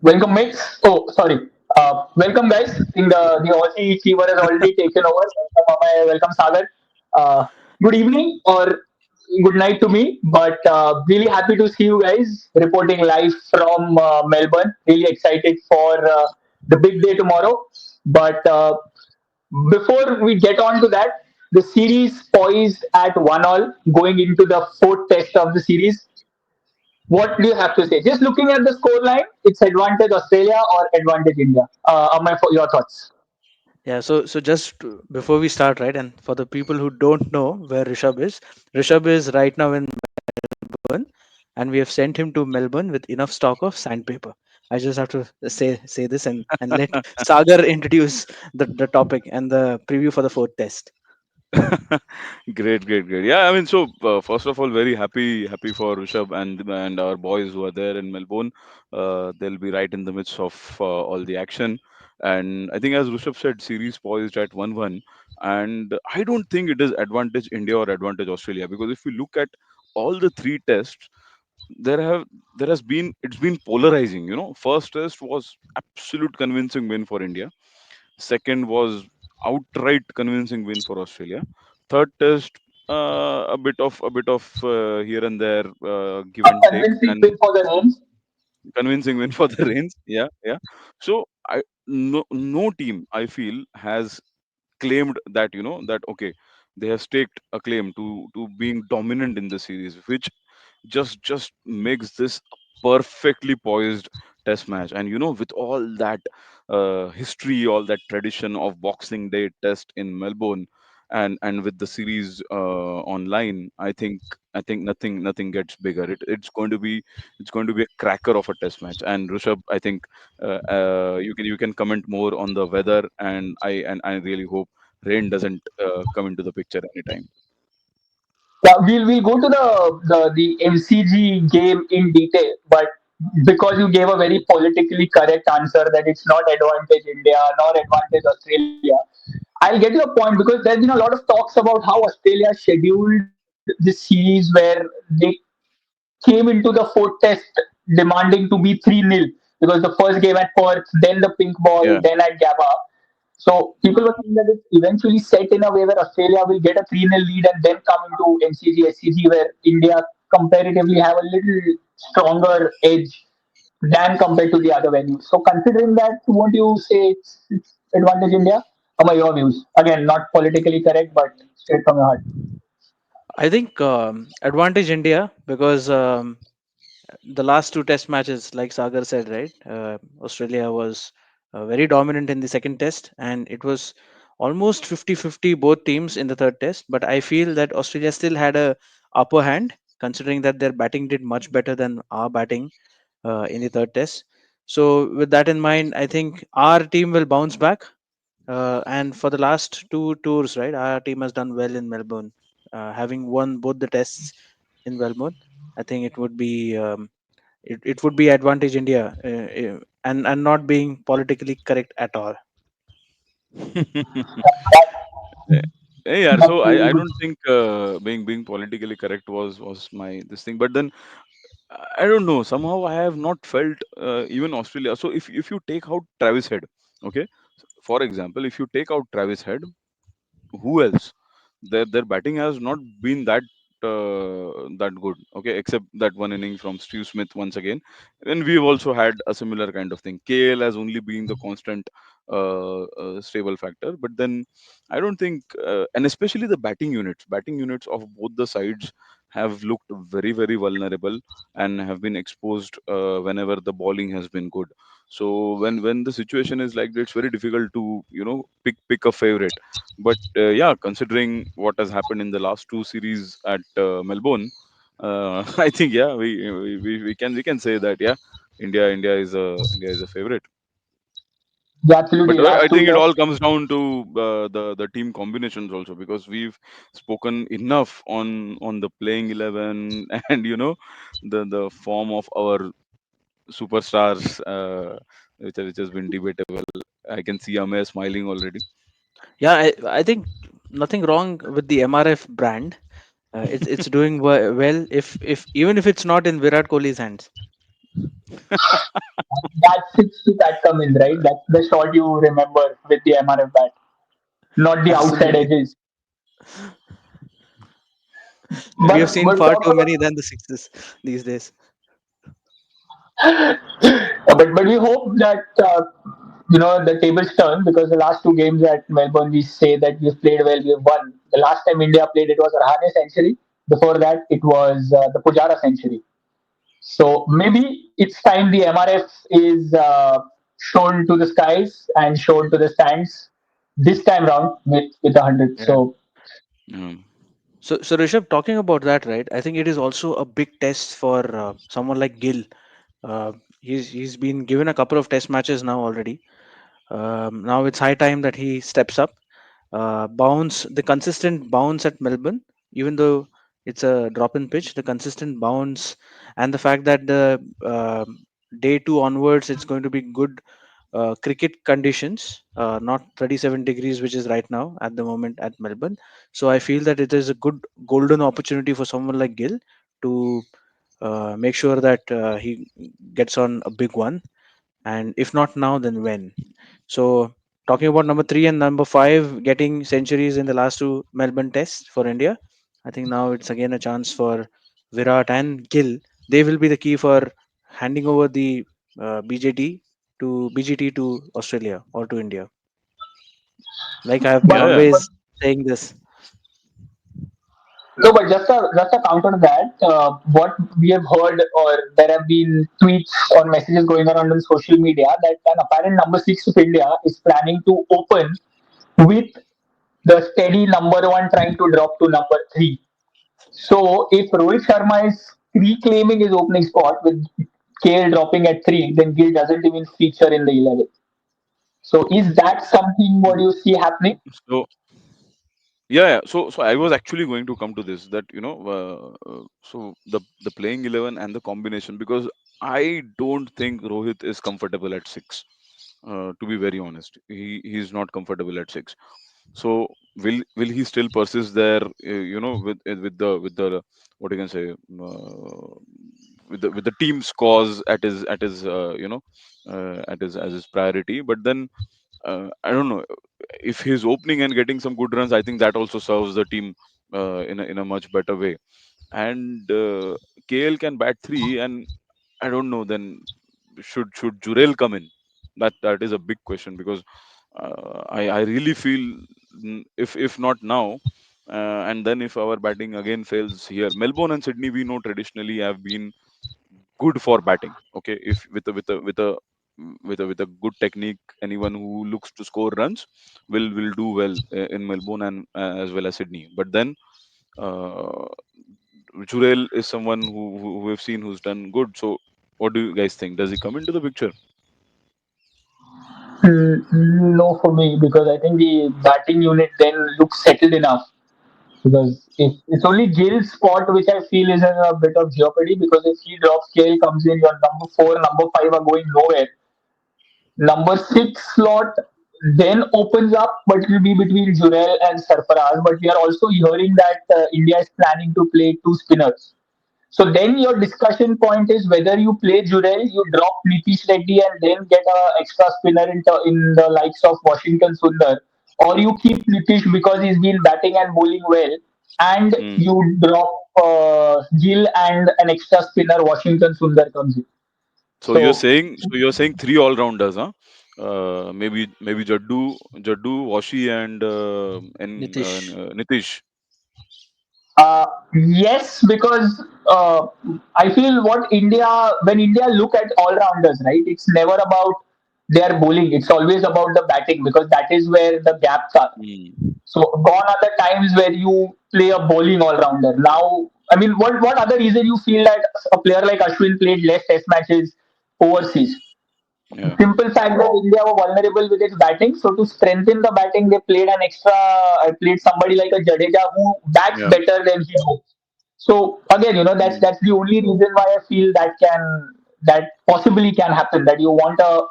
Welcome, mates. Oh, sorry. Welcome, guys. I think the Aussie fever has already taken over. Welcome, Amay. Welcome, Sagar. Uh, Good evening or good night to me. But really happy to see you guys reporting live from Melbourne. Really excited for the big day tomorrow. But before we get on to that, the series poised at 1-all going into the fourth test of the series. What do you have to say? Just looking at the score line, it's advantage Australia or advantage India. Your thoughts. So just before we start, right, and for the people who don't know where Rishabh is right now in Melbourne, and we have sent him to Melbourne with enough stock of sandpaper. I just have to say this and let Sagar introduce the topic and the preview for the fourth test. Great, great, great. Yeah, I mean, so first of all, very happy for Rushabh and our boys who are there in Melbourne. They'll be right in the midst of all the action, and I think as Rushabh said, series poised at 1-1, and I don't think it is advantage India or advantage Australia, because if we look at all the three tests, there have there has been it's been polarizing. First test was absolute convincing win for India. Second was outright convincing win for Australia. Third test, a bit of here and there, give and take, Convincing and win for the names. convincing win for the Rains. Yeah, yeah. So no team I feel has claimed that that okay, they have staked a claim to being dominant in the series, which just makes this a perfectly poised test match. And with all that history, all that tradition of Boxing Day test in Melbourne, and with the series online, I think nothing gets bigger. It's going to be a cracker of a test match. And Rushabh, I think you can comment more on the weather, and I really hope rain doesn't come into the picture anytime. Yeah, we'll go to the MCG game in detail, but because you gave a very politically correct answer that it's not advantage India nor advantage Australia, I'll get your point because there's been a lot of talks about how Australia scheduled this series where they came into the fourth test demanding to be 3-0 because the first game at Perth, then the pink ball, Yeah. then at Gabba. So people were saying that it's eventually set in a way where Australia will get a 3-0 lead and then come into MCG, SCG, where India comparatively have a little stronger edge than compared to the other venues. So considering that, won't you say it's advantage India? How are your views? Again, not politically correct, but straight from your heart. I think advantage India because the last two test matches, like Sagar said, right? Australia was very dominant in the second test, and it was almost 50-50 both teams in the third test. But I feel that Australia still had a upper hand, considering that their batting did much better than our batting in the third test. So, with that in mind, I think our team will bounce back. And for the last two tours, right, our team has done well in Melbourne, having won both the tests in Melbourne. I think it would be advantage India, and not being politically correct at all. Eh, yeah, That's so I really good. don't think being politically correct was my this thing, but then I don't know. Somehow I have not felt even Australia. So if you take out Travis Head, okay, for example, if you take out Travis Head, who else? Their batting has not been that good. Okay, except that one inning from Steve Smith once again. And we've also had a similar kind of thing. KL has only been the constant stable factor. But then I don't think, and especially the batting units of both the sides have looked very very vulnerable and have been exposed whenever the bowling has been good. So when the situation is like that, it's very difficult to pick a favorite. But yeah, considering what has happened in the last two series at Melbourne, I think yeah, we can say that yeah, India is a favorite. Yeah, But absolutely, I think absolutely. it all comes down to the team combinations also, because we've spoken enough on the playing 11 and the form of our superstars, which has been debatable. I can see Amay smiling already. Yeah, I think nothing wrong with the MRF brand. It's doing well if even if it's not in Virat Kohli's hands. That's six to that Cummins, right? That's the shot you remember with the MRF bat, not the outside Absolutely. edges. We have seen But far talk too about many than the sixes these days. but we hope that the tables turn, because the last two games at Melbourne we say that we've played well, we've won. The last time India played, it was Rahane century. Before that, it was the Pujara century. So maybe it's time the MRF is shown to the skies and shown to the stands this time round with the 100. Yeah. So Mm. So Rishabh, talking about that, right? I think it is also a big test for someone like Gill. He's been given a couple of test matches now already. Now it's high time that he steps up. Bounce, the consistent bounce at Melbourne, even though it's a drop in pitch, the consistent bounce, and the fact that the day two onwards it's going to be good cricket conditions, not 37 degrees, which is right now at the moment at Melbourne. So I feel that it is a good golden opportunity for someone like Gill to make sure that he gets on a big one, and if not now, then when? So, talking about number three and number five getting centuries in the last two Melbourne tests for India, I think now it's again a chance for Virat and Gill. They will be the key for handing over the BGT to Australia or to India. Like I have been but, Yeah, yeah. but always saying this. no, but just a counter to that, what we have heard, or there have been tweets or messages going around on social media that an apparent number six of India is planning to open with the steady number one trying to drop to number three. So if Rohit Sharma is reclaiming his opening spot with KL dropping at three, then Gill doesn't even feature in the 11. So is that something what you see happening? So yeah, yeah. So I was actually going to come to this, that so the playing 11 and the combination, because I don't think Rohit is comfortable at six. To be very honest, he's not comfortable at six. So will he still persist there? With the what you can say, with the team's cause at his priority. But then I don't know, if he's opening and getting some good runs, I think that also serves the team in a much better way. And KL can bat three, and I don't know. Then should Jurel come in? That is a big question, because I really feel, if not now, and then if our batting again fails here, Melbourne and Sydney, we know traditionally have been good for batting. Okay, if with a good technique, anyone who looks to score runs will do well in Melbourne, and as well as Sydney. But then uh, Jurel is someone who we've seen who's done good. So what do you guys think? Does he come into the picture? No, for me, because I think the batting unit then looks settled enough. Because if it's only Gill's spot which I feel is in a bit of jeopardy, because if he drops, Gale comes in, your number four, number five are going nowhere. Number six slot then opens up, but it will be between Jurel and Sarfaraz. But we are also hearing that India is planning to play two spinners. So then your discussion point is whether you play Jurel, you drop Nitish Reddy and then get a extra spinner in the likes of Washington Sundar, or you keep Nitish because he's been batting and bowling well, and Hmm. you drop Gill and an extra spinner Washington Sundar comes in. So So you're saying three all rounders, huh? Maybe Jaddu, Washi, and Nitish. Nitish. Yes, because I feel when India look at all rounders, right? It's never about their bowling. It's always about the batting, because that is where the gaps are. Hmm. So gone are the times where you play a bowling all rounder. Now, I mean, what other reason you feel that a player like Ashwin played less Test matches overseas? Yeah. Simple fact that India were vulnerable with its batting. So to strengthen the batting, they played an extra. I played somebody like a Jadeja who bats Yeah. better than he bowls. So again, that's Hmm. that's the only reason why I feel that possibly can happen. That you want a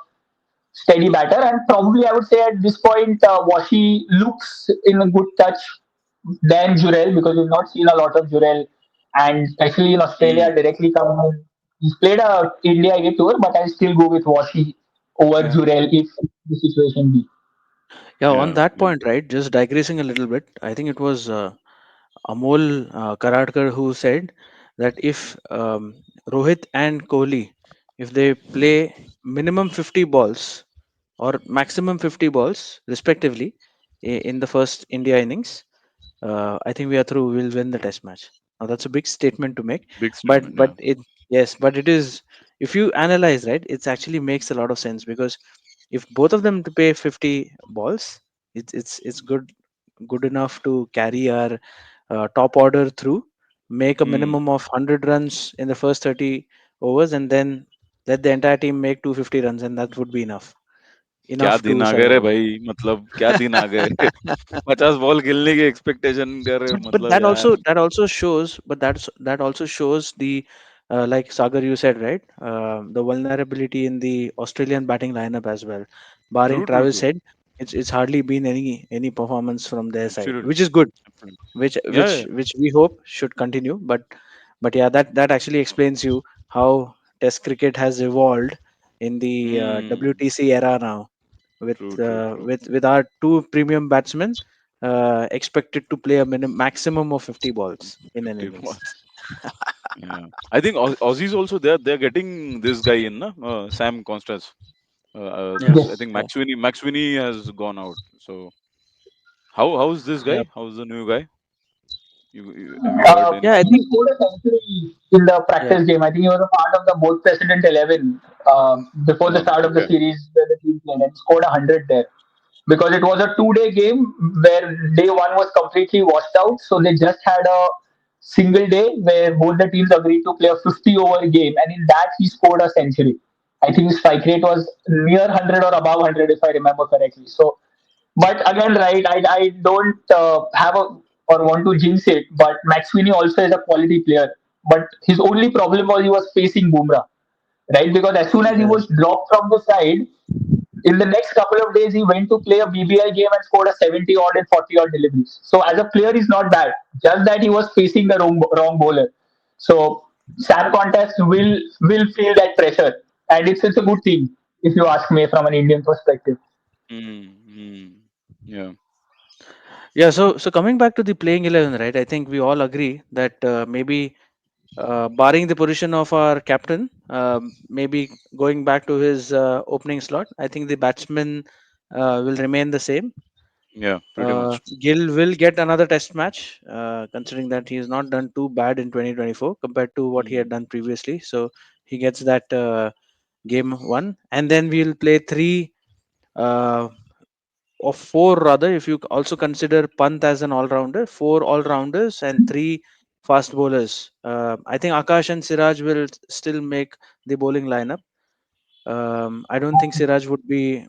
steady batter, and probably I would say at this point, Washi looks in a good touch than Jurel, because we've not seen a lot of Jurel, and especially in Australia Hmm. directly coming He's played a India A tour, but I still go with Washi over Yeah. Jurel if the situation be. Yeah, on Yeah, that yeah. point, right? Just digressing a little bit, I think it was Amol Karadkar who said that if Rohit and Kohli, if they play minimum 50 balls or maximum 50 balls respectively in the first India innings, I think we are through. We'll win the test match. Now that's a big statement to make, Big but statement. Yeah. it yes, but it is, if you analyze, right, it actually makes a lot of sense because if both of them to pay 50 balls, it's good enough to carry our top order through, make a Hmm. minimum of 100 runs in the first 30 overs, and then let the entire team make 250 runs, and that would be क्या enough दिन to आ गए रे survive. भाई, मतलब क्या दिन आ गए। 50 ball खेलने की एक्सपेक्टेशन कर रहे हो, But मतलब यार। that also shows, but that also shows the like Sagar, you said, right, the vulnerability in the Australian batting lineup as well. Barring True, true, Travis true. Head, it's hardly been any performance from their side, Absolutely. which is good, Absolutely. which Yeah, yeah. we hope should continue. But yeah, that actually explains you how Test cricket has evolved in the Hmm. WTC era now, with True, true, true. with our two premium batsmen expected to play a maximum of 50 balls in an 50 innings. balls. Yeah. I think Aussies also, they're getting this guy in, na? Sam Constance. Yeah, This, I Yes. think yeah, Max Winnie has gone out. So how's this yeah, guy? How's the new guy? Have you heard yeah. I anything? He think scored a century in the yeah, practice game. I think he was a part of the both President 11 before the start of the Okay. series where the team played and scored 100 there. Because it was a 2 day game where day one was completely washed out. So they just had a single day where both the teams agreed to play a 50 over game. And in that, he scored a century. I think his strike rate was near 100 or above 100, if I remember correctly. So but again, right, I don't have a or want to jinx it, but Max Sweeney also is a quality player. But his only problem was he was facing Bumrah, right? Because as soon as he yeah, was dropped from the side, in the next couple of days he went to play a BBL game and scored a 70 odd and 40 odd deliveries. So as a player, he's not bad. Just that he was facing the wrong bowler. So Sam Contest will feel that pressure, and it's a good thing if you ask me from an Indian perspective. Mm-hmm. Yeah. yeah. So coming back to the playing 11, right? I think we all agree that maybe barring the position of our captain, maybe going back to his opening slot, I think the batsmen will remain the same. Yeah. Pretty much. Gill will get another test match, considering that he has not done too bad in 2024 compared to what he had Mm. done previously. So he gets that game one, and then we'll play three uh, or four rather, if you also consider Pant as an all-rounder, four all-rounders and three fast bowlers. I think Akash and Siraj will still make the bowling lineup. I don't think Siraj would be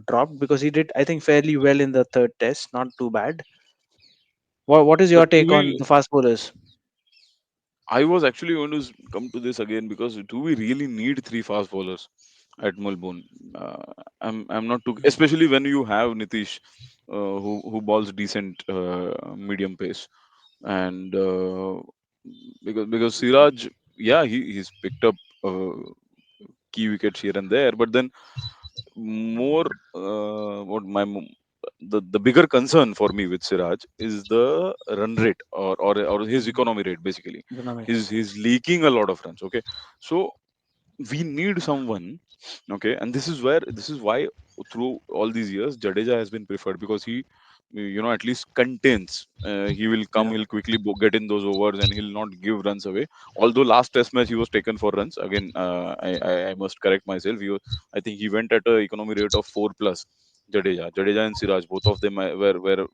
dropped because he did, I think, fairly well in the third test. Not too bad. What is your But do take on we? the fast bowlers? I was actually going to come to this again because do we really need three fast bowlers at Melbourne? I'm not too, especially when you have Nitish, who balls decent medium pace, and because Siraj, yeah, he's picked up key wickets here and there, but then more what the bigger concern for me with Siraj is the run rate, or his Mhm. economy rate basically. Economic. He's leaking a lot of runs. Okay, so we need someone. Okay, and this is why through all these years Jadeja has been preferred, because he, at least contains. He will come, Yeah. he'll quickly get in those overs, and he'll not give runs away. Although last test match he was taken for runs again. I must correct myself. I think he went at a economy rate of 4 plus. Jadeja and Siraj, both of them were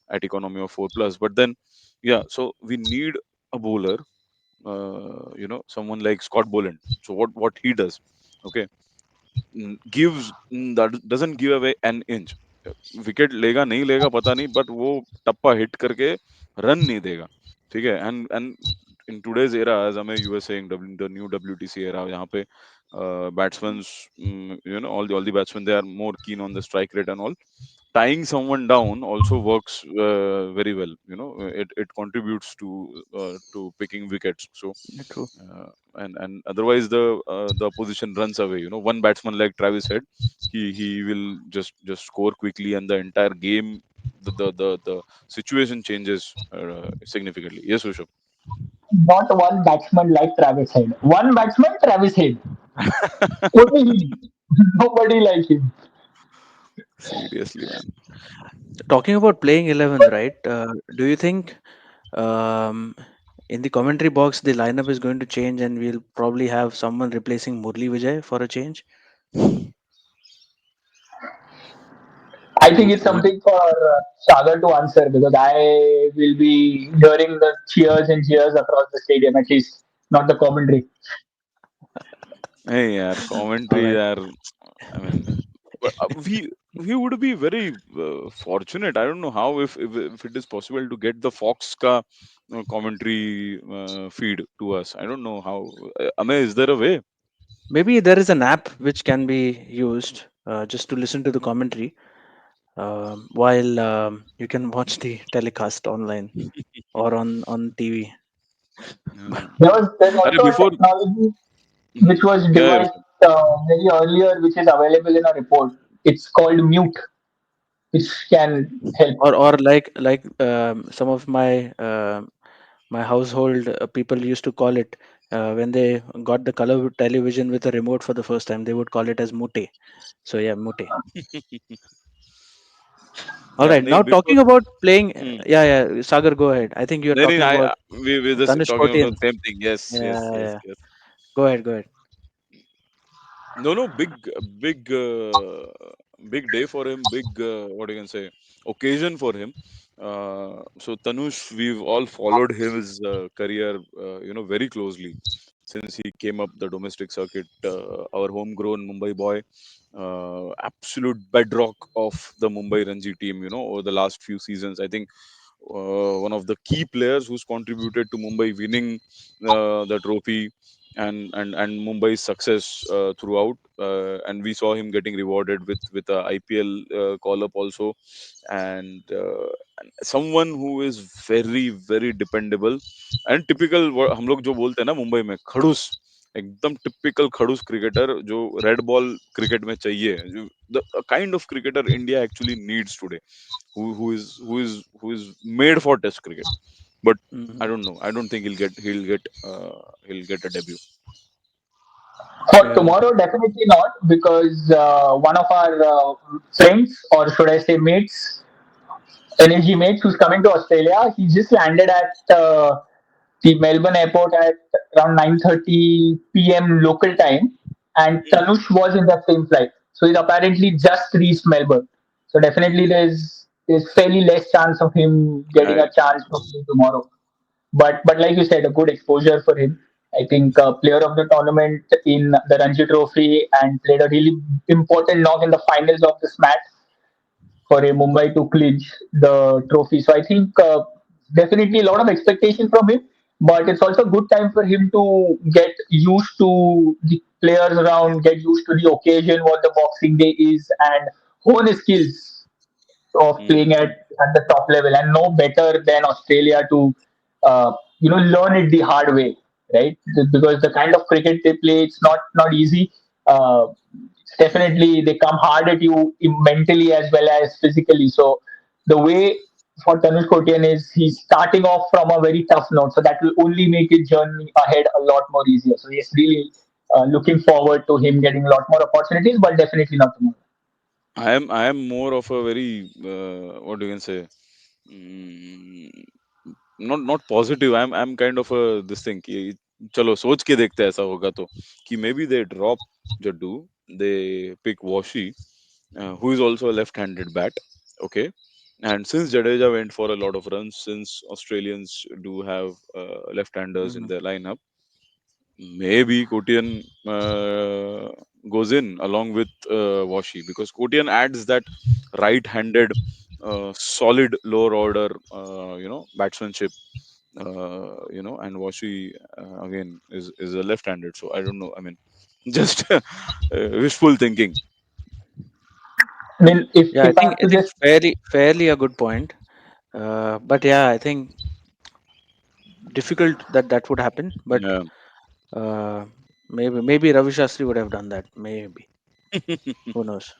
at economy of 4 plus. But then, yeah, so we need a bowler, someone like Scott Boland. So what he does, okay, that doesn't give away an inch. Wicket लेगा नहीं लेगा पता नहीं, but वो टप्पा hit करके run नहीं देगा, ठीक है, and in today's era, as you were saying, the new WTC era, यहाँ पे batsmen, all the batsmen, they are more keen on the strike rate and all. Tying someone down also works very well. It contributes to picking wickets. So True. and otherwise the opposition runs away. One batsman like Travis Head, he will just score quickly, and the entire game, the situation changes significantly. Yes, Rushabh. Not one batsman like Travis Head. One batsman, Travis Head. Only him. Nobody like him. Seriously, man. Talking about playing 11, right? Do you think um, in the commentary box the lineup is going to change and we'll probably have someone replacing Murli Vijay for a change? I think it's Who? something for Sagar to answer because I will be hearing the cheers and cheers across the stadium, at least not the commentary. Hey, yaar, All commentary, right. yaar. I mean, but, we would be very fortunate. I don't know how, if it is possible to get the Fox ka commentary feed to us. I don't know how. Amay, is there a way? Maybe there is an app which can be used just to listen to the commentary while you can watch the telecast online or on TV. Uh, There's अरे also a before. technology Mhm. which was Yeah, yeah, devised Rushabh. very earlier, which is available in a report. It's called mute, which can help. Or like some of my household people used to call it when they got the color television with a remote for the first time, they would call it as mute. So yeah, mute. All Yeah, right, नहीं, now before. talking about playing, Hmm. yeah, Sagar, go ahead. I think you're नहीं, नहीं, talking about we just Tanush talking about Kotian. the same thing. Yes, Yeah, yes, yes, yeah, yes. go ahead, go ahead. No, no, big, big day for him. Big, what you can say, occasion for him. So Tanush, we've all followed his career, very closely since he came up the domestic circuit. Our homegrown Mumbai boy, absolute bedrock of the Mumbai Ranji team. Over the last few seasons, I think one of the key players who's contributed to Mumbai winning the trophy and Mumbai's success throughout. And we saw him getting rewarded with a IPL call up also, and someone who is very very dependable and typical. हम लोग जो बोलते हैं ना मुंबई में खड़ूस, एकदम typical खड़ूस क्रिकेटर जो रेड बॉल क्रिकेट में चाहिए, the kind of cricketer India actually needs today, who is made for test cricket. But Mhm. I don't know. I don't think he'll get a debut. For Yeah. tomorrow, definitely not, because one of our friends, or should I say mates, energy mates, who's coming to Australia, he just landed at the Melbourne airport at around 9:30 p.m. local time, and Hmm. Tanush was in that same flight. So he's apparently just reached Melbourne. So definitely there's fairly less chance of him getting I, a chance to play tomorrow. But like you said, a good exposure for him. I think player of the tournament in the Ranji Trophy and played a really important knock in the finals of this match for a Mumbai to clinch the trophy. So I think definitely a lot of expectation from him, but it's also a good time for him to get used to the players around, get used to the occasion, what the Boxing Day is, and hone his skills of mm, playing at the top level. And no better than Australia to learn it the hard way, right? Because the kind of cricket they play, it's not easy. It's definitely they come hard at you mentally as well as physically. So the way for Tanush Kotian is he's starting off from a very tough note, so that will only make his journey ahead a lot more easier. So yes, really looking forward to him getting a lot more opportunities, but definitely not tomorrow. I am more of a very what do you can say? Mm, not positive. I'm kind of a this thing कि चलो सोच के देखते हैं ऐसा होगा तो कि maybe they drop Jaddu, they pick Washi, who is also a left-handed bat. Okay. And since Jadeja went for a lot of runs, since Australians do have left-handers in Mhm. their lineup, maybe Kotian goes in along with Washi, because Kotian adds that right-handed, solid lower order, batsmanship, and Washi again is a left-handed. So I don't know. I mean, just wishful thinking. I mean, Yeah, if I have I to think just fairly a good point. But yeah, I think difficult that that would happen. But Yeah. uh, maybe Ravi Shastri would have done that. Maybe, who knows?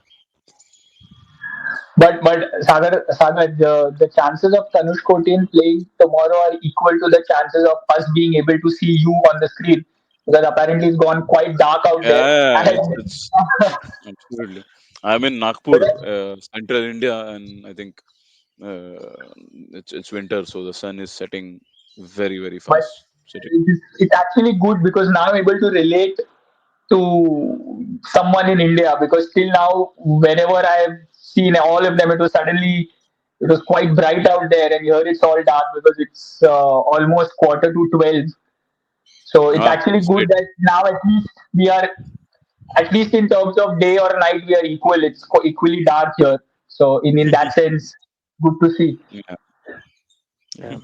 but Sagar, the chances of Tanush Kotian playing tomorrow are equal to the chances of us being able to see you on the screen, because apparently it's gone quite dark out there. Yeah, And it's absolutely. I'm in Nagpur, central India, and I think it's winter, so the sun is setting very but fast. Setting. it's actually good because now I'm able to relate to someone in India, because till now, whenever I've seen all of them, it was quite bright out there, and here it's all dark because it's almost quarter to 12. So it's Ah, actually good straight. that now at least we are, at least in terms of day or night, we are equal. It's equally dark here. So in that sense, good to see. Yeah. Yeah.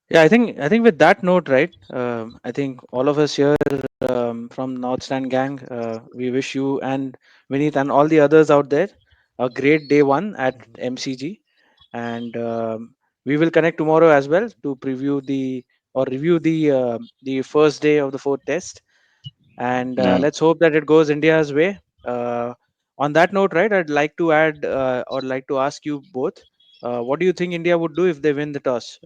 Yeah, I think with that note, right? I think all of us here from North Stand Gang, we wish you and Vineet and all the others out there a great day one at MCG, and we will connect tomorrow as well to preview the or review the first day of the fourth test, and Yeah. let's hope that it goes India's way. On that note, right? I'd like to add or like to ask you both, what do you think India would do if they win the toss?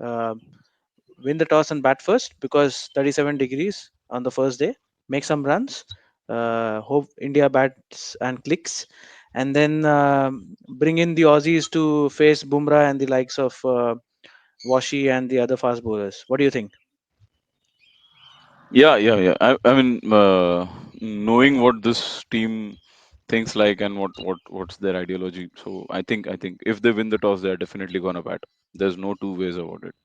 Win the toss and bat first because 37 degrees on the first day, make some runs, hope India bats and clicks, and then bring in the Aussies to face Bumrah and the likes of Washi and the other fast bowlers. What do you think? Yeah. I mean, knowing what this team thinks like and what's their ideology. So I think if they win the toss, they're definitely gonna bat. There's no two ways about it.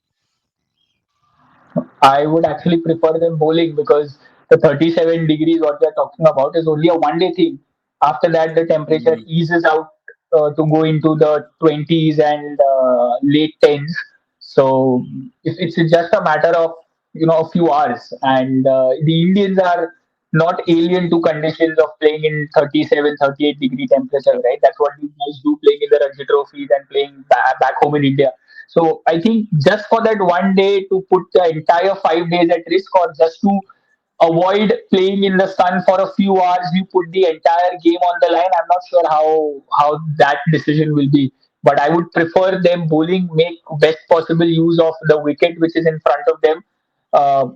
I would actually prefer them bowling, because the 37 degrees what we are talking about is only a 1 day thing. After that, the temperature Mm. eases out to go into the 20s and late 10s. So it's just a matter of a few hours, and the Indians are not alien to conditions of playing in 37, 38-degree temperature, right? That's what you guys do, playing in the Ranji trophies and playing back home in India. So I think just for that 1 day, to put the entire 5 days at risk, or just to avoid playing in the sun for a few hours, you put the entire game on the line. I'm not sure how that decision will be. But I would prefer them bowling, make best possible use of the wicket which is in front of them, uh,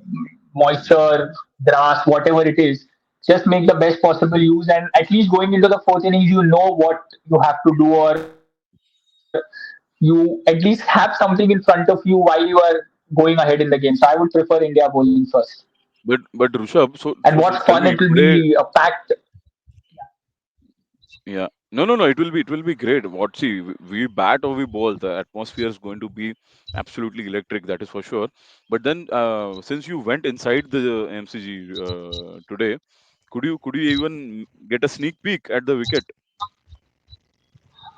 moisture, grass, whatever it is. Just make the best possible use, and at least going into the fourth innings, you know what you have to do, or you at least have something in front of you while you are going ahead in the game. So I would prefer India bowling first. But And Rushabh, what's so fun, it will tell me be a today. packed. Yeah. No. It will be great. What see, we bat or we bowl, the atmosphere is going to be absolutely electric. That is for sure. But then, since you went inside the MCG today, could you even get a sneak peek at the wicket?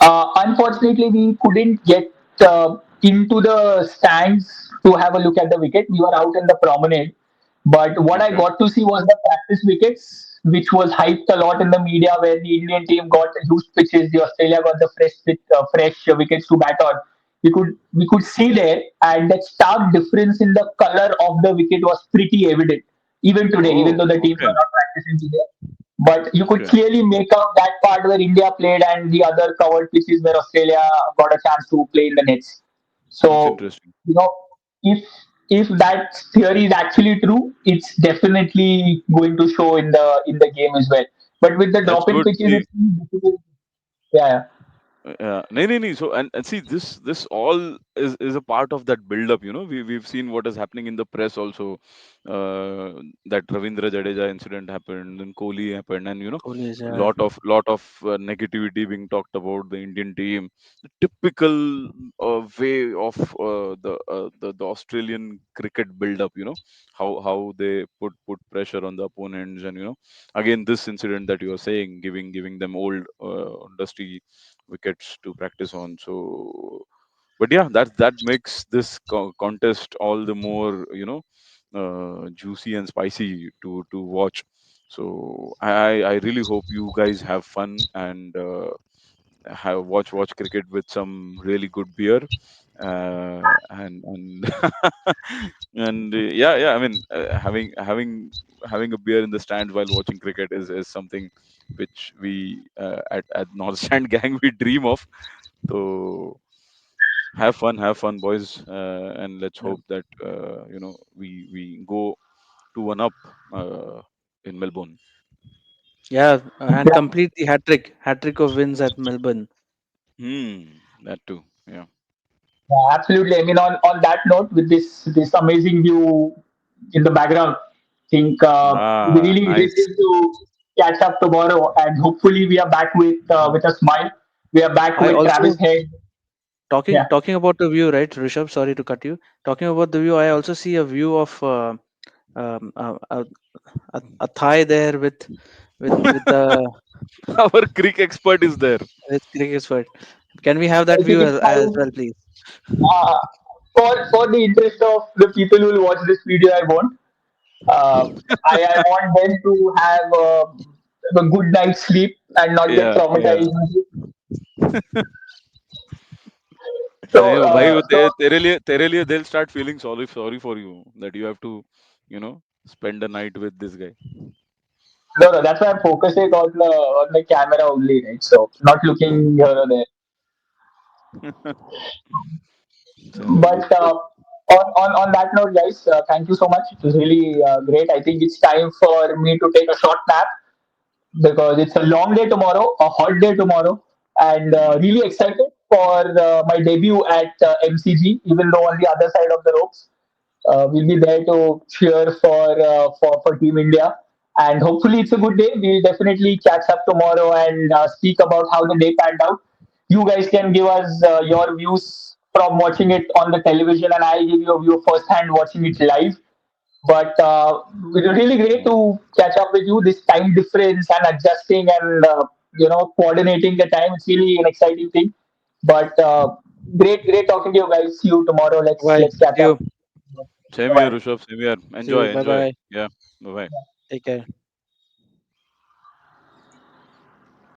Unfortunately, we couldn't get into the stands to have a look at the wicket. We were out in the promenade. But what I Okay. got to see was the practice wickets, which was hyped a lot in the media, where the Indian team got huge pitches. The Australia got the fresh wickets to bat on. We could see there, and that stark difference in the color of the wicket was pretty evident even today, even Oh, though the teams were okay. not practicing today. But you could Okay. clearly make out that part where India played and the other covered pitches where Australia got a chance to play in the nets. That's So, interesting. you know, if if that theory is actually true, it's definitely going to show in the game as well. But with the That's drop in good. pitches, See, it's difficult. Yeah. no. So and see, this all is a part of that build up. We've seen what is happening in the press also. That Ravindra Jadeja incident happened, then Kohli happened, and Kohli is lot of negativity being talked about the Indian team. The typical way of the Australian cricket build up. How they put pressure on the opponents, and again this incident that you are saying, giving them old dusty wickets to practice on. So but yeah, that makes this contest all the more, juicy and spicy to watch. So I really hope you guys have fun and have watch cricket with some really good beer, and and yeah, I mean, having a beer in the stands while watching cricket is something which we, at North Stand Gang, we dream of. So have fun, boys, and let's Yeah, hope that, we go to one up, in Melbourne. yeah, and Yeah, complete the hat trick of wins at Melbourne. That too. Yeah. yeah, absolutely. I mean, on that note, with this amazing view in the background, I think we Ah, really nice. interested to catch up tomorrow, and hopefully we are back with a smile. We are back I with Travis also Head. talking Yeah, talking about the view, right, Rishabh? Sorry to cut you. Talking about the view, I also see a view of um, a, a, a thigh there with the Our Greek expert is there. with cricket foot. Can we have that I think view it's as time well, please? uh, for the interest of the people who will watch this video. I want. Uh, I want them to have a good night's sleep and not get Yeah, yeah. traumatized. So, नहीं, वो भाई, वो so तेरे लिए they'll start feeling sorry for you that you have to, you know spend a night with this guy. no, no, that's why I'm focusing on the camera only, right? So, not looking here or there. चलो, good, But good. on that note, guys, thank you so much. It was really great. I think it's time for me to take a short nap because it's a long day tomorrow, a hot day tomorrow, and Hmm. really excited for my debut at MCG, even though on the other side of the ropes. We'll be there to cheer for Team India, and hopefully it's a good day. We'll definitely catch up tomorrow and speak about how the day panned out. You guys can give us your views from watching it on the television, and I'll give you a view firsthand watching it live. But it was really great to catch up with you. This time difference and adjusting and coordinating the time. It's really an exciting thing. But great talking to you guys. See you tomorrow. Bye. Let's catch See you. up. Same here, Bye. Rushabh. Same here. See you. Enjoy, Bye enjoy. bye. Yeah. Bye bye. Take care.